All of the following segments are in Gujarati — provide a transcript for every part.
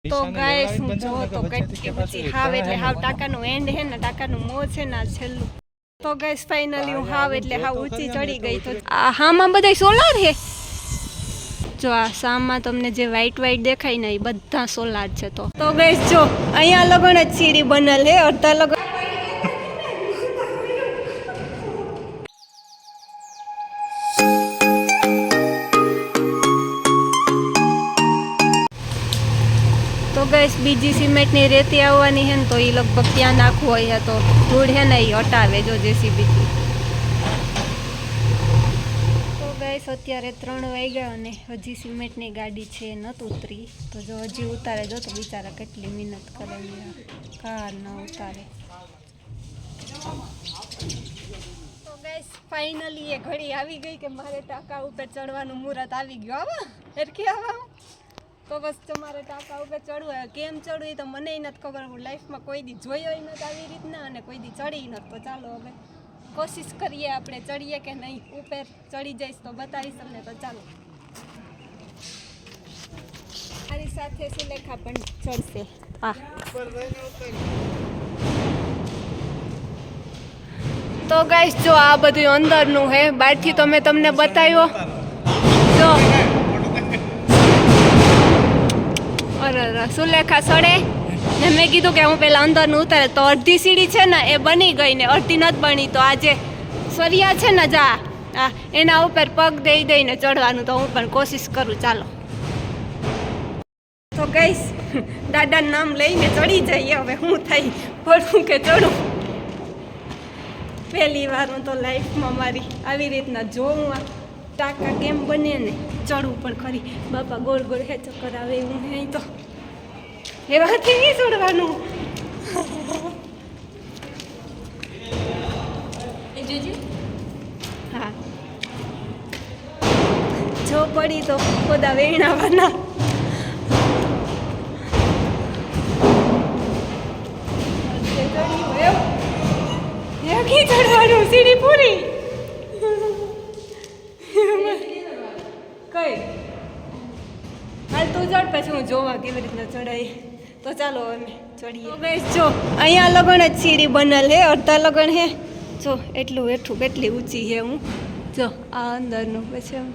તો ગાઈસ હું જો તો કેટલી ઊંચી હાવ એટલે હાવ ટાકાનું એન્ડ હે ને ટાકાનું મોં છે ને છેલ્લું. તો ગાઈસ ફાઇનલી હું હાવ એટલે હાવ ઊંચી ચડી ગઈ. તો આ હામાં બધા સોલાર હે. જો આ સામમાં તમને જે વ્હાઈટ વ્હાઈટ દેખાય ને એ બધા સોલાર છે. તો ગાઈસ જો અહીંયા લગણ જ સીડી બનેલ હે અડધા લગણ. તો ગઈસ બીજી સિમેન્ટની રેતી આવવાની છે ને તો એ લગભગ ત્યાં નાખવું હોય તો ધૂળ છે ને એ હટાવે જો જેસીબીથી. તો ગઈસ અત્યારે 3 વાગ્યા અને હજી સિમેન્ટની ગાડી છે નથી ઉતરી. તો જો હજી ઉતારે જો તો બિચારા કેટલી મહેનત કરે કાર ન ઉતારે. તો ગઈસ ફાઇનલી એ ઘડી આવી ગઈ કે મારે ટાંકા ઉપર ચડવાનું મુહૂર્ત આવી ગયું. આવા હરખી આવા તો બસ તમારે ટાંકા ઉપર ચડવું કેમ ચડવું એ તો મને નથી ખબર. હું લાઈફમાં કોઈ દી જોયો નથી આવી રીતના અને કોઈ દી ચડી નથી. તો ચાલો હવે કોશિશ કરીએ આપણે ચડીએ કે નહીં. ઉપર ચડી જઈશ તો બતાવીશ તમને. તો ચાલો મારી સાથે સુલેખા પણ ચડશે. હા તો ગાઈસ જો આ બધું અંદરનું હે. બહારથી તો મેં તમને બતાવ્યો. જો સુલેખા સડે ને મેં કીધું કે હું પેલા અંદરનું ઉતારે તો અડધી સીડી છે ને એ બની ગઈ ને અડધી નથી બની. તો આજે સરિયા છે ને જા એના ઉપર પગ દઈ દઈને ચડવાનું. તો હું પણ કોશિશ કરું. ચાલો તો ગઈશ દાદાનું નામ લઈને ચડી જઈએ. હવે હું થઈ પડું કે ચડું. પહેલી વાર હું તો લાઈફમાં મારી આવી રીતના જોઉં આ ટાંકા કેમ બને ને ચડવું પણ ખરી. બાપા ગોળ ગોળ હે ચક્કર આવે એવું નહીં તો એવાથી નહીં ચડવાનું. હા જો પડી તો ખોદા વેણાવાના. ચડવાનું સીડી પૂરી કઈ હાલ તું ચડ પછી હું જોવા કેવી રીતના ચડાય. તો ચાલો અમે ચડીએ. ગઈશ જો અહીંયા લગણ જ સીડી બનેલ હે અડધા લગણ હે. જો એટલું હેઠું કેટલી ઊંચી હે. હું જો આ અંદરનું પછી એમ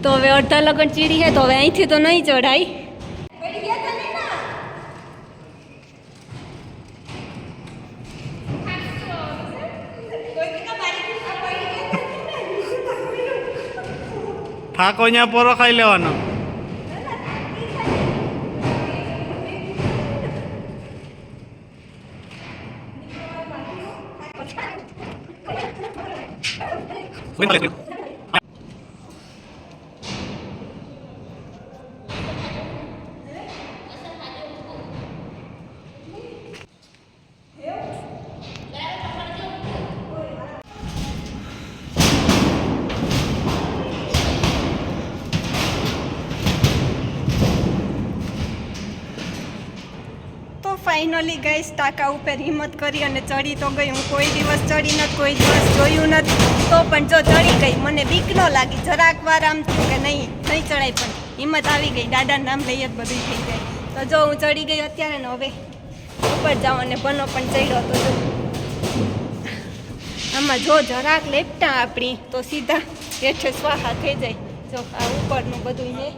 તો હવે અડધા લગણ ચીડી હે. તો હવે અહીંથી તો નહીં ચડાય. થાકો અહીંયા પોરો ખાઈ લેવાનો. ફાઇનલી ગઈશ ટાંકા ઉપર હિંમત કરી અને ચડી તો ગઈ. હું કોઈ દિવસ ચડી નથી, કોઈ દિવસ જોયું નથી. તો પણ જો ચડી ગઈ મને બીક ન લાગી. જરાક વાર આમ થયું કે નહીં ચડાય પણ હિંમત આવી ગઈ. દાદાનું નામ લઈએ જ બધું થઈ જાય. તો જો હું ચડી ગઈ અત્યારે ને હવે ઉપર જાઉં અને બનો પણ ચડ્યો. તો જો આમાં જો જરાક લેપટા આપણી તો સીધા હેઠે સ્વાહા થઈ જાય. જો આ ઉપરનું બધું હે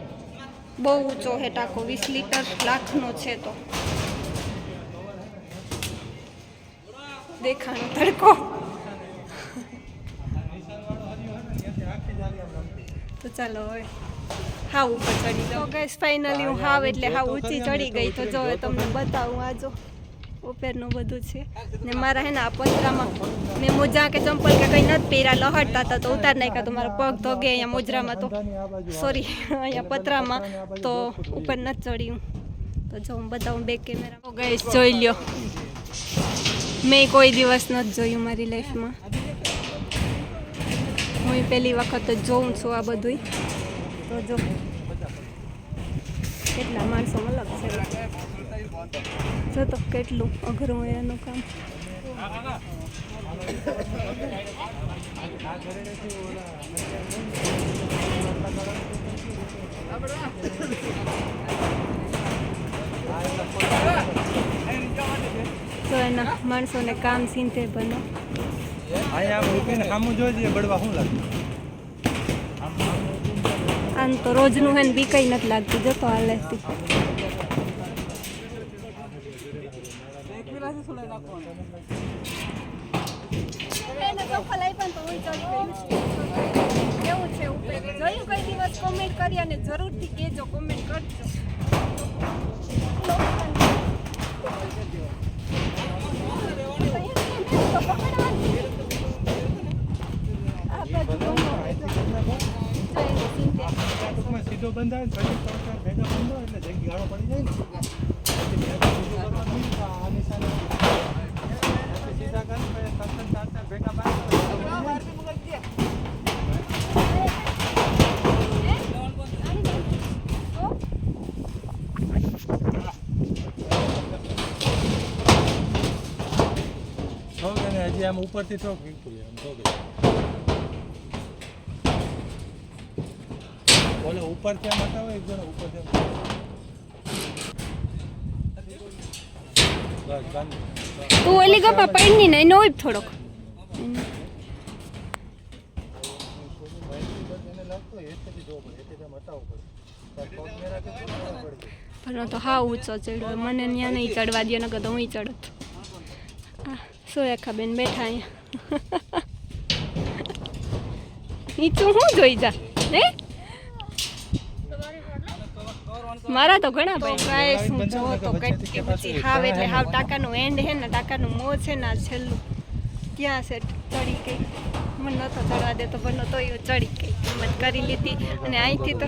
બહુ ઊંચો હે ટાંકો 20 લીટર લાખનો છે. તો દેખાનો તડકો. તો ચાલો હવે હાવ ઉપર ચડી જાઓ. ગાઈસ ફાઇનલી હું હાવ એટલે હાવ ઊંચી ચડી ગઈ. તો જો હવે તમને બતાવું આ જો ઉપરનું બધું છે ને મારા હે ને આ પતરામાં મેં મોજા કે ચંપલ કે કંઈ નથી પહેર્યા. લહડતા હતા તો ઉતાર નાખ્યા. તો મારા પગ ધોગે અહીંયા મોજરામાં. તો સોરી અહીંયા પતરામાં તો ઉપર નથી ચડી હું. તો જો હું બતાવું બેક કેમેરા. ગાઈસ જોઈ લ્યો મેં કોઈ દિવસ નથી જોયું મારી લાઈફમાં. હું પહેલી વખત જ જોઉં છું આ બધું. તો જો કેટલા માણસો અલગ છે. જો તો કેટલું અઘરું હોય એનું કામ. નાના માણસોને કામ સીંધે બનો અહીંયા આમ ઊભીને સામું જોઈ દઈએ બળવા શું લાગે આમ તો રોજનું હે ને બી કંઈ નથી લાગતું જતો હાલેથી કેવું છે ઉપર જોયું કઈ દિવસ કોમેન્ટ કરી અને જરૂરથી કહેજો કોમેન્ટ કરજો સીધો બંધાય ને ભેગા બંધો એટલે જગ્યા ગાળો પડી જાય ને સીધા કરી ભેગા હજી આમ ઉપરથી થોડુંક વીકું આમ તો બોલે ઉપર ત્યાં બતાવો એક જણ ઉપર ત્યાં તું ઓલી ગપ્પા પડી ને એનો હોય થોડોક પણ તો હા ઊંચો ચડ્યો મને ત્યાં નહીં ચડવા દે નકર તો હું ચડત સુરેખાબેન બેઠા અહીંયા નીચું હું જોઈ જા હે મારા તો ઘણા ભાઈ ગાય શું જો તો કેટલી બધી હાવ એટલે હાવ ટાકાનું એન્ડ હે ને ટાકાનું મોં છે ને છેલ્લું ત્યાં છે ચડી ગઈ મને નતો ચડવા દે તો બનો તો એ ચડી ગઈ હિંમત કરી લીધી અને અહીંથી તો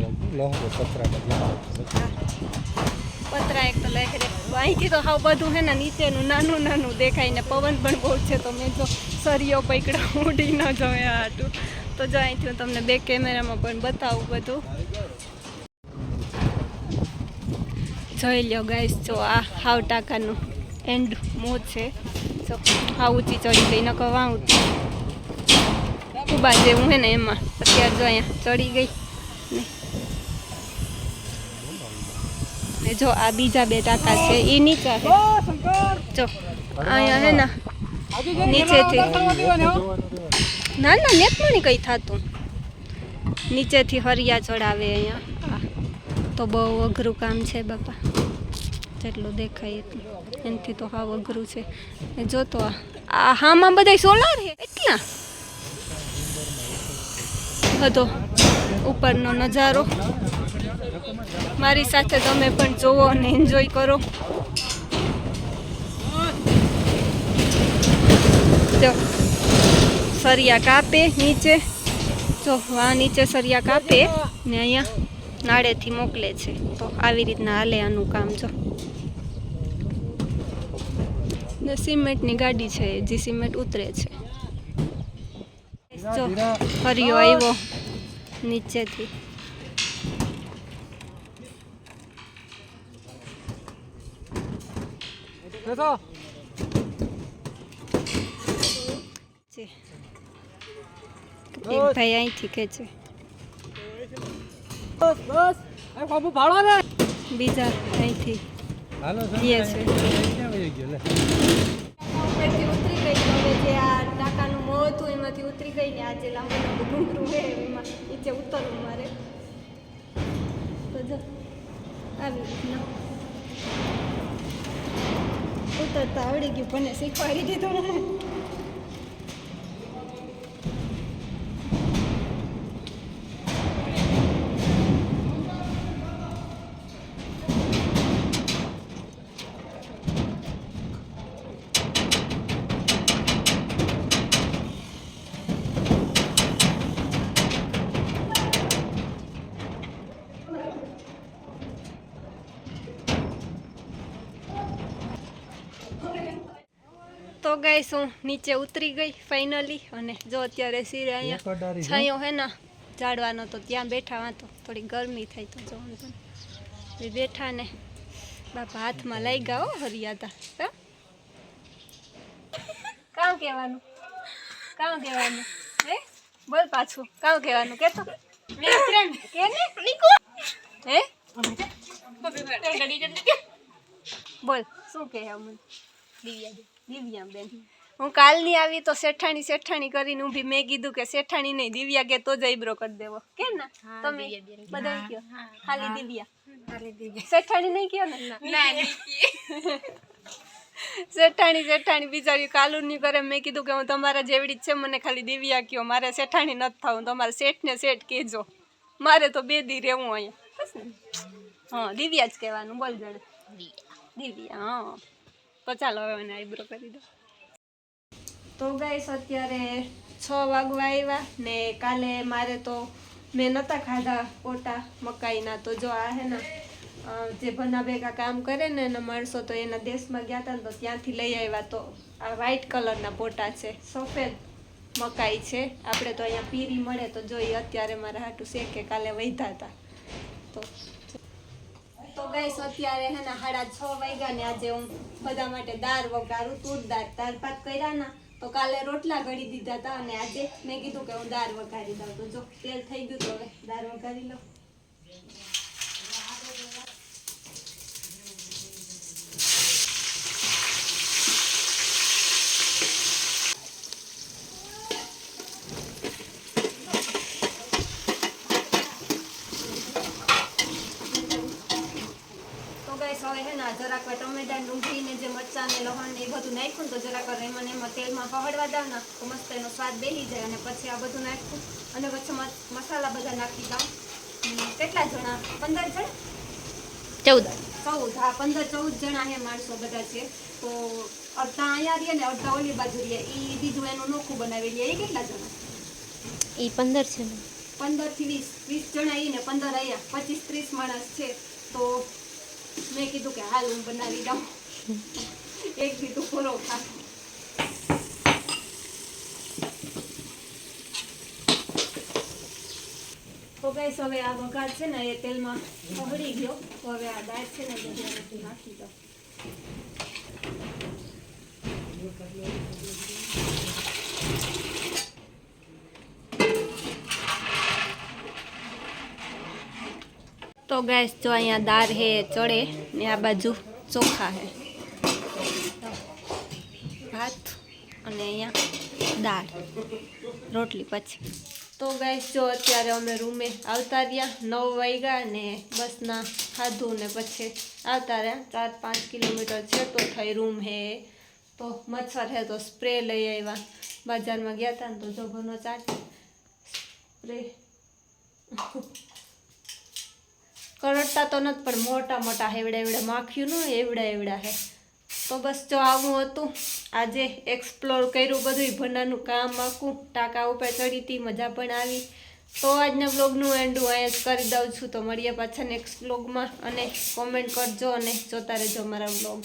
પતરા એક તો લહેરે અહીંથી તો હાવ બધું હે ને નીચેનું નાનું નાનું દેખાય ને પવન પણ બહુ છે તો મેં જો સરિયો પકડા ઉડી ન જોયા હાટું તો જો અહીંથી હું તમને બે કેમેરામાં પણ બતાવું બધું જોઈ લ્યો ગાઈસ જો આ હાવ ટાકાનું એન્ડ મોં છે જો હાવ ઊંચી ચડી ગઈ ન કવાઉં ઉભા જેવું હે ને એમાં અત્યારે જો અહીંયા ચડી ગઈ ને જો આ બીજા બે ટાંકા છે એ નીચે છે જો અહીંયા હે ને નીચેથી ના ના નેટમાં નહીં કંઈ થતું નીચેથી હરિયા ચડાવે અહીંયા તો બહુ અઘરું કામ છે બાપા જેટલું દેખાય એટલું એનાથી તો હાવ અઘરું છે એ જો તો આ હામાં બધા સોલાર છે એટલા બધો ઉપરનો નજારો મારી સાથે તમે પણ જોવો અને એન્જોય કરો જો સરિયા કાપે નીચે જો આ નીચે સરિયા કાપે ને અહીંયા નાળેથી મોકલે છે તો આવી રીતના હાલે આનું કામ જો ને સિમેન્ટની ગાડી છે જે સિમેન્ટ ઉતરે છે જો ફર્યો આવ્યો નીચેથી એક ભાઈ અહીંથી ખેંચે બીજા અહીંથી એ છે ઉતરી ગઈ હવે જે આ ટાંકાનું મોં હતું એમાંથી ઉતરી ગઈ ને આજે લાંબુ લાંબુ ઘૂંઘરું છે એમાં નીચે ઉતરવું મારે તો જો આવી રીતના ઉતરતા આવડી ગયું મને શીખવાડી દીધું તો ગાઈસ હું નીચે ઉતરી ગઈ ફાઇનલી અને જો અત્યારે સિરે અહીંયા છાંયો હે ને ઝાડવાનો તો ત્યાં બેઠા વાં તો થોડી ગરમી થઈ તો જો બેઠા ને બાપા હાથમાં લઈ ગયા હો હરિયાતા કામ કહેવાનું હે બોલ પાછું કામ કહેવાનું કે તો હે બોલ શું કહે મને દિવ્યાબેન. હું કાલની આવી તો શેઠાણી કરીને ઊભી. મેં કીધું કે શેઠાણી નહીં દિવ્યા કે તો જ આઈબ્રો કરી દેવો. કે ના તમે બધા કયો ખાલી દિવ્યા શેઠાણી નહીં કયો ને? શેઠાણી બિચારી કાલું નહીં કરે. મેં કીધું કે હું તમારા જેવડી જ છે, મને ખાલી દિવ્યા કયો, મારે શેઠાણી નથી થવું. તમારે શેઠને શેઠ કહેજો, મારે તો બે દી રહેવું અહીંયા બસ ને. હા દિવ્યા જ કહેવાનું. બોલ જણે દિવ્યા. હા તો ચાલો હવે મને આઈબ્રો કરી દો. તો ગાઈસ અત્યારે 6 વાગવા આવ્યા ને કાલે મારે તો મેં નહોતા ખાધા પોટા મકાઈના. તો જો આ હે ને જે ભના ભેગા કામ કરે ને એના માણસો તો એના દેશમાં ગયા હતા ને તો ત્યાંથી લઈ આવ્યા. તો આ વ્હાઈટ કલરના પોટા છે, સફેદ મકાઈ છે. આપણે તો અહીંયા પીરી મળે તો જોઈએ. અત્યારે મારા હાટું શેકે કાલે વૈધા હતા. તો ગાઈસ અત્યારે હે ને 6:30 વાગ્યા ને આજે હું બધા માટે દાળ વઘારું. તુર દાળ ભાત કર્યા ના તો કાલે રોટલા ઘડી દીધા હતા અને આજે મેં કીધું કે હું દાળ વઘારી દઉં. તો જો તેલ થઈ ગયું તો હવે દાળ વઘારી લઉં. હવે હે ને જરાક ટમેટા ડુંગળી ને જે મરચાં ને લસણ ને એ બધું નાખ્યું તો જરાક એમાં તેલમાં પકડવા દઉં ને તો મસ્ત એનો સ્વાદ બેસી જાય. અને પછી આ બધું નાખ્યું અને પછી મસાલા બધા નાખી દઉં. કેટલા જણા? 15 જણા? 14. હા 15-14 જણા હે માણસો બધા છે. તો અડધા અહીંયા રહીએ ને અડધા ઓલી બાજુ રહીએ. એ બીજું એનું નોખું બનાવી લઈએ. એ કેટલા જણા? એ 15 છે ને. 15 થી 20 જણા એ ને 15 અહીંયા 25-30 માણસ છે. તો મેં કીધું કે હાલ હું બનાવી દઉં. એક દી તું પૂરો ખા. તો ગાઈસ હવે આ વઘાર છે ને એ તેલમાં પકડી ગયો. તો હવે આ દાળ છે ને બધી નાખી દઉં. તો ગેસ જો અહીંયા દાળ હે ચડે ને આ બાજુ ચોખા હે ભાત અને અહીંયા દાળ રોટલી પછી. તો ગેસ જો અત્યારે અમે રૂમે આવતા રહ્યા. 9 વાગ્યા ને બસના ખાધું ને પછી આવતા રહ્યા. 4-5 કિલોમીટર છે તો થઈ રૂમ હે. તો મચ્છર હે તો સ્પ્રે લઈ આવ્યા. બજારમાં ગયા હતા ને તો જો ઘણો ચાટ સ્પ્રે કરડતા તો નથી પણ મોટા મોટા એવડા માખ્યું ન એવડા હે. તો બસ જો આવું હતું આજે. એક્સપ્લોર કર્યું બધું ભનાનું કામ આખું. ટાંકા ઉપર ચડી હતી, મજા પણ આવી. તો આજના બ્લોગનું એન્ડ હું અહીંયા જ કરી દઉં છું. તો મળીએ પાછા નેક્સ્ટ બ્લોગમાં અને કોમેન્ટ કરજો અને જોતા રહેજો મારા બ્લોગ.